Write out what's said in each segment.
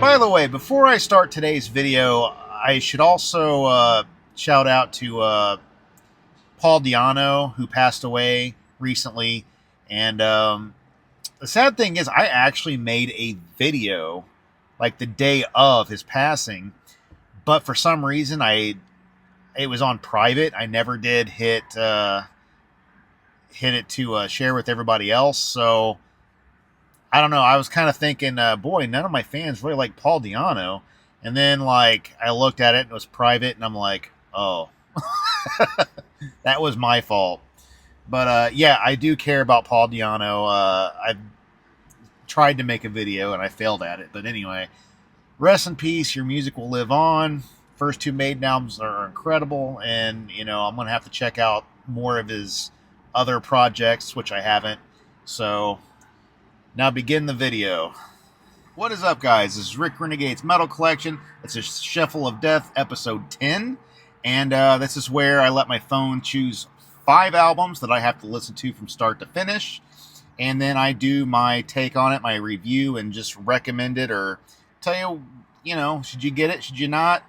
By the way, before I start today's video, I should also shout out to Paul Di'Anno, who passed away recently. And the sad thing is, I actually made a video like the day of his passing, but for some reason, it was on private. I never did hit it to share with everybody else. So I don't know. I was kind of thinking, boy, none of my fans really like Paul Di'Anno. And then, like, I looked at it and it was private, and I'm like, oh, that was my fault. But yeah, I do care about Paul Di'Anno. I've tried to make a video and I failed at it. But anyway, rest in peace. Your music will live on. First two Maiden albums are incredible, and I'm gonna have to check out more of his other projects, which I haven't. So now begin the video. What is up, guys? This is Rick Renegade's Metal Collection. It's a Shuffle of Death, episode 10. And this is where I let my phone choose 5 albums that I have to listen to from start to finish. And then I do my take on it, my review, and just recommend it or tell you, should you get it, should you not?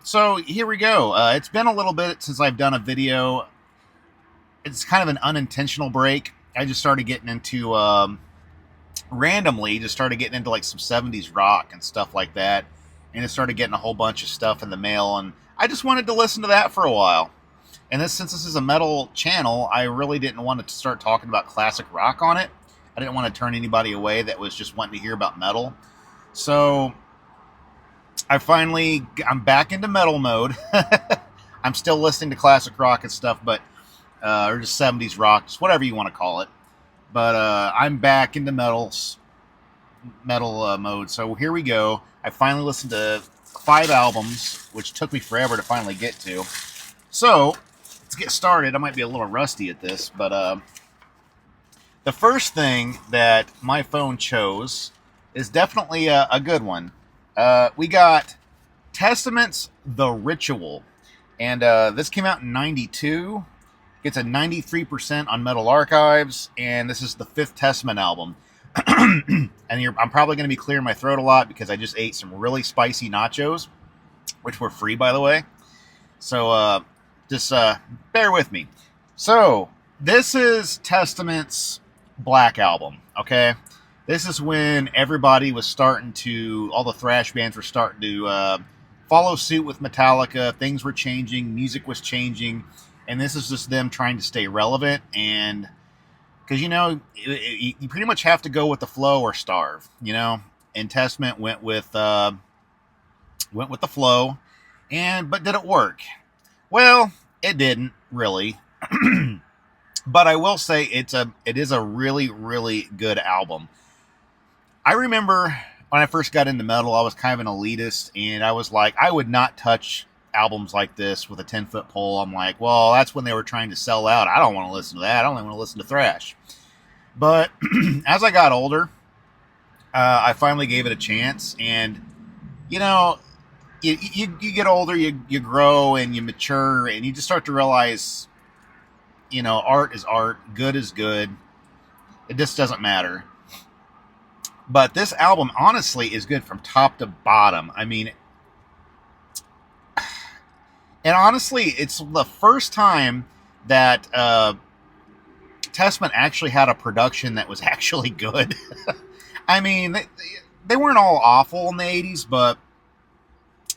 So here we go. It's been a little bit since I've done a video. It's kind of an unintentional break. I just started getting into randomly just started getting into like some 70s rock and stuff like that, and it started getting a whole bunch of stuff in the mail, and I just wanted to listen to that for a while. And since this is a metal channel, I really didn't want to start talking about classic rock on it. I didn't want to turn anybody away that was just wanting to hear about metal. So I'm back into metal mode. I'm still listening to classic rock and stuff, but or just 70s rock, just whatever you want to call it. But I'm back into metal mode. So here we go. I finally listened to 5 albums, which took me forever to finally get to. So let's get started. I might be a little rusty at this, but the first thing that my phone chose is definitely a good one. We got Testament's The Ritual, and this came out in 92. Gets a 93% on Metal Archives, and this is the 5th Testament album. And I'm probably going to be clearing my throat a lot because I just ate some really spicy nachos, which were free, by the way. So just bear with me. So this is Testament's Black Album, okay? This is when everybody was all the thrash bands were starting to follow suit with Metallica. Things were changing, music was changing. And this is just them trying to stay relevant, and because you pretty much have to go with the flow or starve, And Testament went with the flow, but did it work? Well, it didn't really, but I will say it is a really, really good album. I remember when I first got into metal, I was kind of an elitist, and I was like, I would not touch albums like this with a 10-foot pole. I'm like, well, that's when they were trying to sell out. I don't want to listen to that. I only want to listen to thrash. But as I got older, I finally gave it a chance, and you get older, you grow and you mature, and you just start to realize, art is art, good is good. It just doesn't matter. But this album honestly is good from top to bottom. I mean, and honestly, it's the first time that Testament actually had a production that was actually good. I mean, they weren't all awful in the 80s, but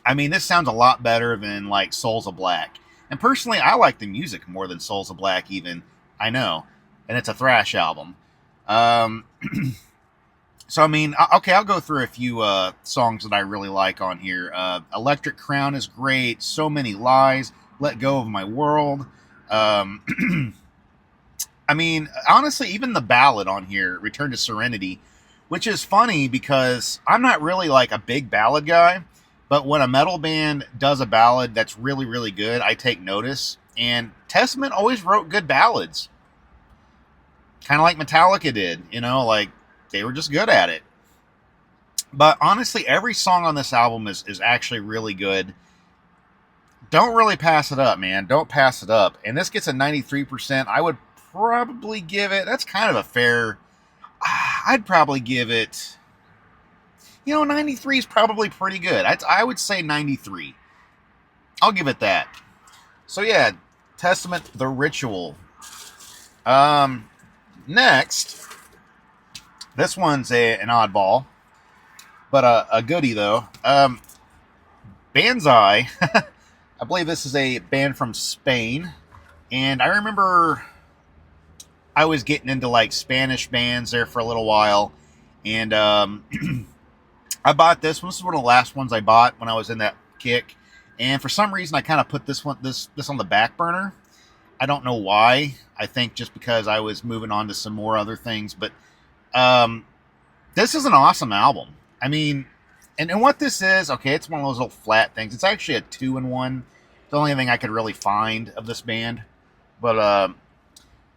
I mean, this sounds a lot better than like Souls of Black. And personally, I like the music more than Souls of Black even. I know. And it's a thrash album. So, I mean, okay, I'll go through a few songs that I really like on here. Electric Crown is great. So Many Lies. Let Go of My World. I mean, honestly, even the ballad on here, Return to Serenity, which is funny because I'm not really like a big ballad guy, but when a metal band does a ballad that's really, really good, I take notice. And Testament always wrote good ballads. Kind of like Metallica did, like they were just good at it. But honestly, every song on this album is actually really good. Don't really pass it up, man. Don't pass it up. And this gets a 93%. I would probably give it, that's kind of a fair, I'd probably give it, 93 is probably pretty good. I would say 93. I'll give it that. So yeah, Testament, The Ritual. Next, this one's an oddball, but a goodie though. Banzai. I believe this is a band from Spain, and I remember I was getting into like Spanish bands there for a little while, and I bought this one. This is one of the last ones I bought when I was in that kick, and for some reason I kind of put this on the back burner. I don't know why. I think just because I was moving on to some more other things, but this is an awesome album. I mean, and what this is, okay, it's one of those little flat things. It's actually a 2-in-1. It's the only thing I could really find of this band. But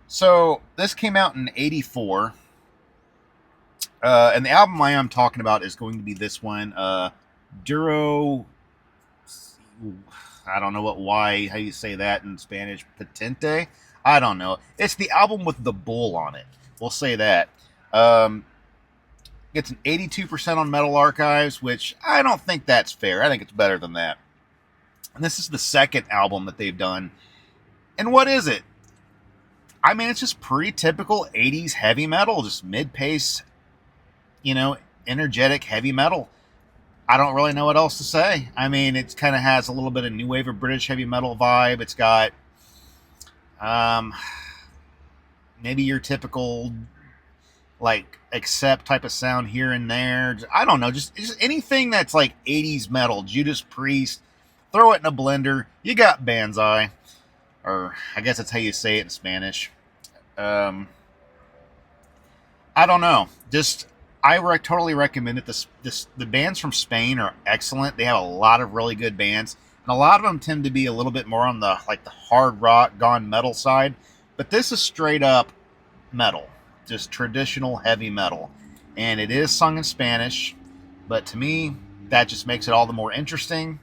so this came out in '84, and the album I am talking about is going to be this one, Duro. I don't know how you say that in Spanish. Patente. I don't know. It's the album with the bull on it. We'll say that. Gets an 82% on Metal Archives, which I don't think that's fair. I think it's better than that. And this is the second album that they've done. And what is it? I mean, it's just pretty typical 80s heavy metal, just mid-pace, energetic heavy metal. I don't really know what else to say. I mean, it kind of has a little bit of new wave of British heavy metal vibe. It's got maybe your typical like Accept type of sound here and there. I don't know, just anything that's like 80s metal. Judas Priest, throw it in a blender. You got Banzai, or I guess that's how you say it in Spanish. I don't know. Just totally recommend it. The bands from Spain are excellent. They have a lot of really good bands, and a lot of them tend to be a little bit more on the hard rock, gone metal side. But this is straight up metal, just traditional heavy metal, and it is sung in Spanish. But to me, that just makes it all the more interesting,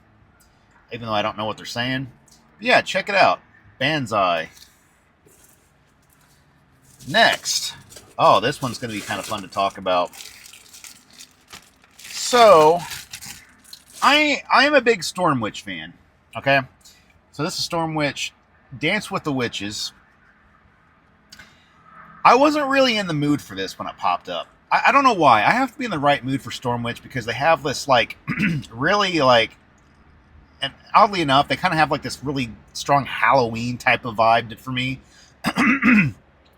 even though I don't know what they're saying. But yeah, check it out, Banzai. Next, this one's going to be kind of fun to talk about. So, I am a big Stormwitch fan, okay? So this is Stormwitch, Dance with the Witches. I wasn't really in the mood for this when it popped up. I don't know why. I have to be in the right mood for Stormwitch because they have this, really, and oddly enough, they kind of have, this really strong Halloween type of vibe for me.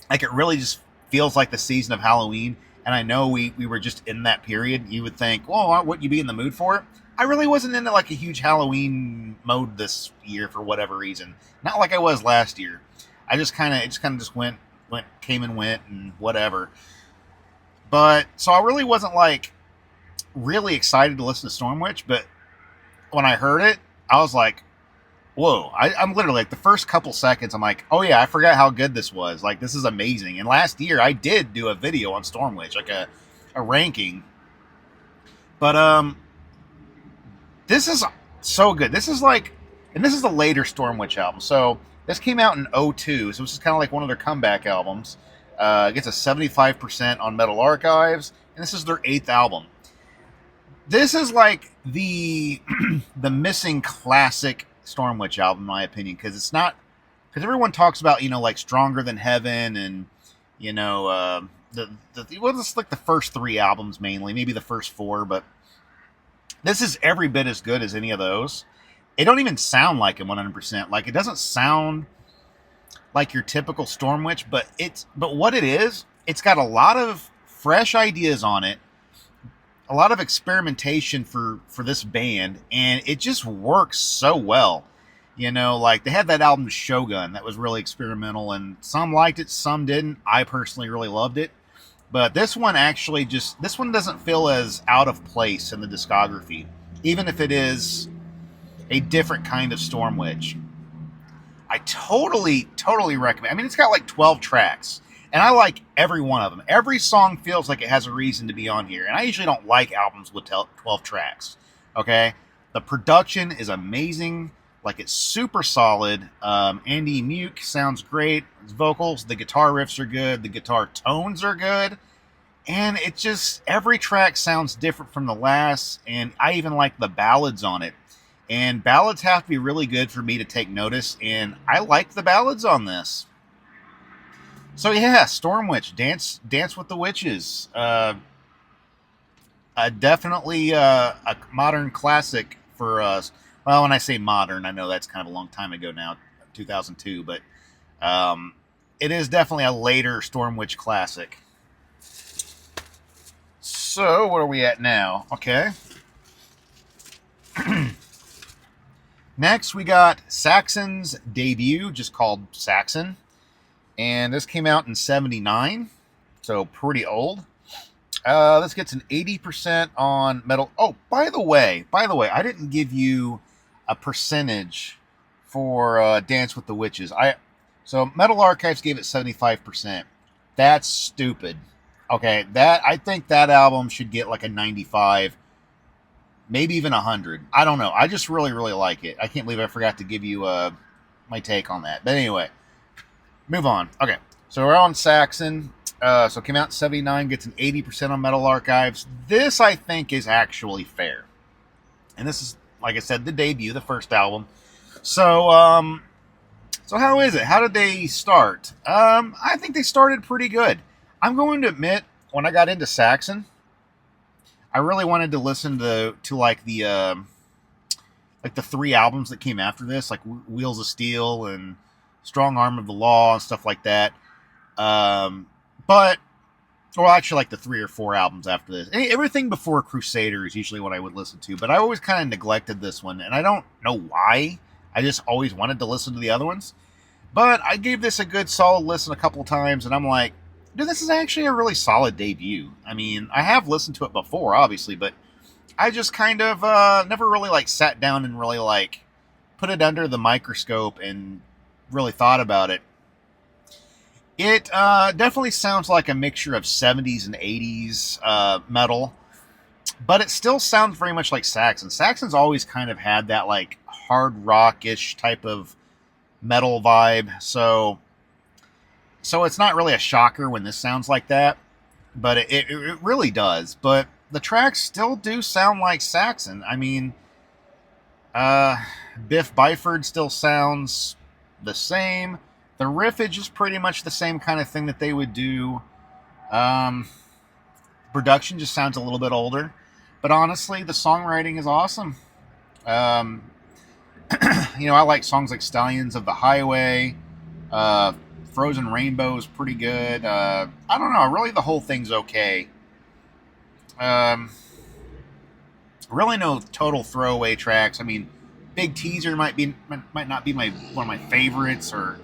It really just feels like the season of Halloween. And I know we were just in that period. You would think, well, wouldn't you be in the mood for it? I really wasn't into a huge Halloween mode this year for whatever reason. Not like I was last year. It just kind of came and went and whatever. But so I really wasn't really excited to listen to Stormwitch. But when I heard it, I was like, whoa. I'm literally the first couple seconds, I'm like, oh yeah, I forgot how good this was. This is amazing. And last year I did do a video on Stormwitch, a ranking. But this is so good. This is and this is the later Stormwitch album. So this came out in 2002, so this is kind of one of their comeback albums. It gets a 75% on Metal Archives, and this is their 8th album. This is the the missing classic Stormwitch album, in my opinion, because everyone talks about Stronger Than Heaven and it's the first 3 albums mainly, maybe the first 4, but this is every bit as good as any of those. It don't even sound like it 100%. It doesn't sound like your typical Stormwitch, but what it is, it's got a lot of fresh ideas on it, a lot of experimentation for this band, and it just works so well. They had that album Shogun that was really experimental, and some liked it, some didn't. I personally really loved it. But this one doesn't feel as out of place in the discography, even if it is a different kind of Stormwitch. I totally recommend. I mean, it's got 12 tracks, and I like every one of them. Every song feels like it has a reason to be on here, and I usually don't like albums with 12 tracks, okay? The production is amazing. Like, it's super solid. Andy Muke sounds great. His vocals, the guitar riffs are good. The guitar tones are good. And it just, every track sounds different from the last. And I even like the ballads on it. And ballads have to be really good for me to take notice. And I like the ballads on this. So yeah, Stormwitch, Dance with the Witches. Definitely a modern classic for us. Well, when I say modern, I know that's kind of a long time ago now, 2002, but it is definitely a later Stormwitch classic. So, where are we at now? Okay. Next, we got Saxon's debut, just called Saxon. And this came out in 79, so pretty old. This gets an 80% on metal. Oh, by the way, I didn't give you a percentage for Dance with the Witches. So Metal Archives gave it 75%. That's stupid. Okay, I think that album should get like a 95, maybe even 100. I don't know. I just really, really like it. I can't believe I forgot to give you my take on that. But anyway, move on. Okay, so we're on Saxon. So it came out in 79, gets an 80% on Metal Archives. This, I think, is actually fair. And this is, like I said, the debut, the first album. So, so how is it? How did they start? I think they started pretty good. I'm going to admit, when I got into Saxon, I really wanted to listen to like the 3 albums that came after this, like Wheels of Steel and Strong Arm of the Law and stuff like that. But, well, actually, like the 3 or 4 albums after this. Everything before Crusader is usually what I would listen to, but I always kind of neglected this one, and I don't know why. I just always wanted to listen to the other ones. But I gave this a good solid listen a couple of times, and I'm like, dude, this is actually a really solid debut. I mean, I have listened to it before, obviously, but I just kind of never really like sat down and really like put it under the microscope and really thought about it. It definitely sounds like a mixture of 70s and 80s metal, but it still sounds very much like Saxon. Saxon's always kind of had that like hard rock-ish type of metal vibe, so it's not really a shocker when this sounds like that, but it really does. But the tracks still do sound like Saxon. I mean, Biff Byford still sounds the same. The riffage is pretty much the same kind of thing that they would do. Production just sounds a little bit older. But honestly, the songwriting is awesome. I like songs like Stallions of the Highway. Frozen Rainbow is pretty good. I don't know. Really, the whole thing's okay. Really no total throwaway tracks. I mean, Big Teaser might not be one of my favorites, or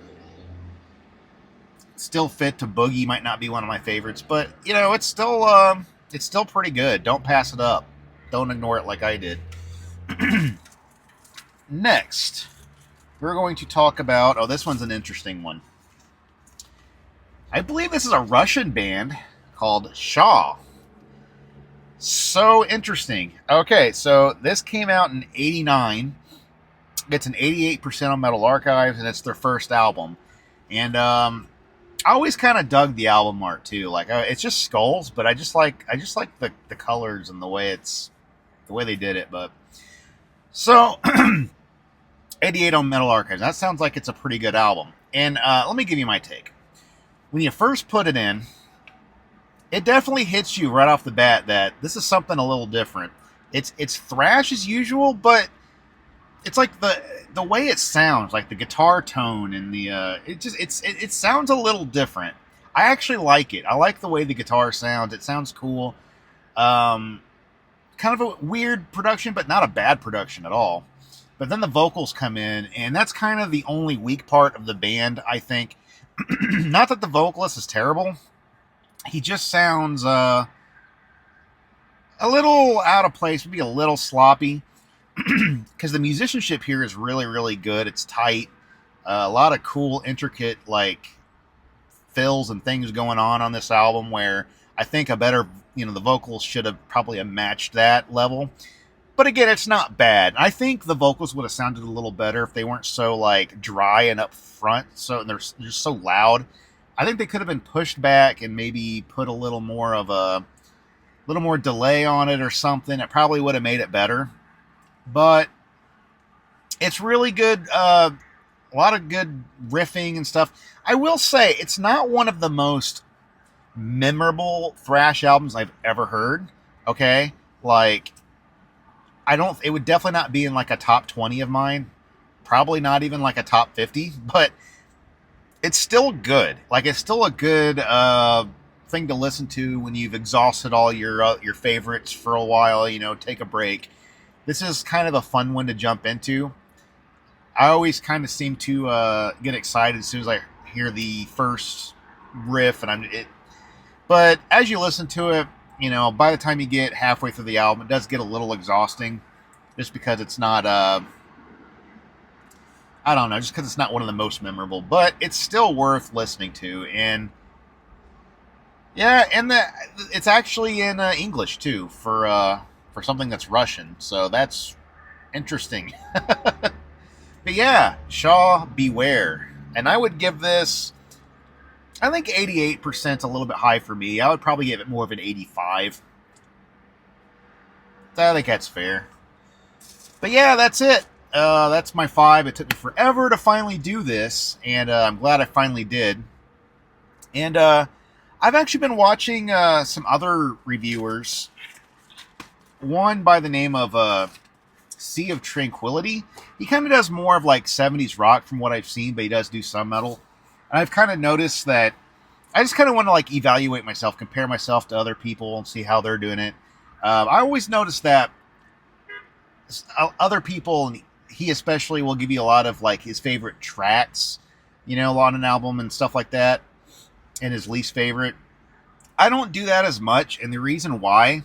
Still Fit to Boogie might not be one of my favorites, but it's still pretty good. Don't pass it up. Don't ignore it like I did. Next, we're going to talk about, this one's an interesting one. I believe this is a Russian band called Shaw. So interesting. Okay, so this came out in 89. Gets an 88% on Metal Archives, and it's their first album. And I always kind of dug the album art too. Like it's just skulls, but I just like the colors and the way they did it. But so 88 on Metal Archives. That sounds like it's a pretty good album. And let me give you my take. When you first put it in, it definitely hits you right off the bat that this is something a little different. It's thrash as usual, but it's like the way it sounds, like the guitar tone and the it sounds a little different. I actually like it. I like the way the guitar sounds. It sounds cool. Kind of a weird production, but not a bad production at all. But then the vocals come in, and that's kind of the only weak part of the band, I think. Not that the vocalist is terrible. He just sounds a little out of place, maybe a little sloppy. Because the musicianship here is really, really good. It's tight. A lot of cool, intricate, like, fills and things going on this album where I think the vocals should have probably matched that level. But again, it's not bad. I think the vocals would have sounded a little better if they weren't so like dry and up front. So they're just so loud. I think they could have been pushed back and maybe put a little more of a little more delay on it or something. It probably would have made it better. But it's really good. A lot of good riffing and stuff. I will say it's not one of the most memorable thrash albums I've ever heard. Okay, like I don't. It would definitely not be in like a top 20 of mine. Probably not even like a top 50. But it's still good. Like it's still a good thing to listen to when you've exhausted all your favorites for a while. You know, take a break. This is kind of a fun one to jump into. I always kind of seem to get excited as soon as I hear the first riff, But as you listen to it, you know, by the time you get halfway through the album, it does get a little exhausting, just because it's not. I don't know, just because it's not one of the most memorable, but it's still worth listening to, and yeah, and it's actually in English too for something that's Russian, so that's interesting. But yeah, Shaw Beware. And I would give this, I think 88% a little bit high for me. I would probably give it more of an 85. I think that's fair. But yeah, that's it. That's my 5. It took me forever to finally do this, and I'm glad I finally did. And I've actually been watching some other reviewers. One by the name of Sea of Tranquility. He kind of does more of like 70s rock from what I've seen, but he does do some metal. And I've kind of noticed that I just kind of want to like evaluate myself, compare myself to other people and see how they're doing it. I always notice that other people, and he especially, will give you a lot of like his favorite tracks, you know, on an album and stuff like that, and his least favorite. I don't do that as much, and the reason why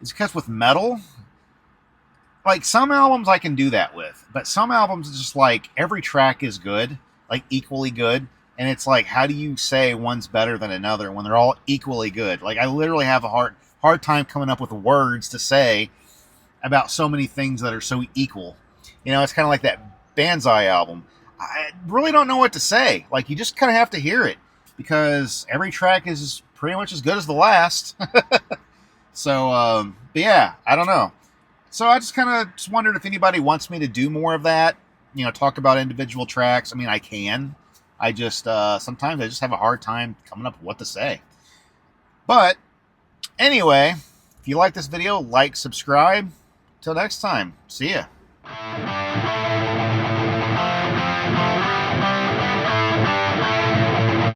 is because with metal, like some albums I can do that with, but some albums it's just like every track is good, like equally good, and it's like how do you say one's better than another when they're all equally good? Like I literally have a hard time coming up with words to say about so many things that are so equal. You know, it's kind of like that Banzai album. I really don't know what to say. Like you just kind of have to hear it because every track is pretty much as good as the last. So, but yeah, I don't know. So I just kind of just wondered if anybody wants me to do more of that, you know, talk about individual tracks. I mean, I can. I just, sometimes I just have a hard time coming up with what to say. But anyway, if you like this video, like, subscribe. Till next time, see ya.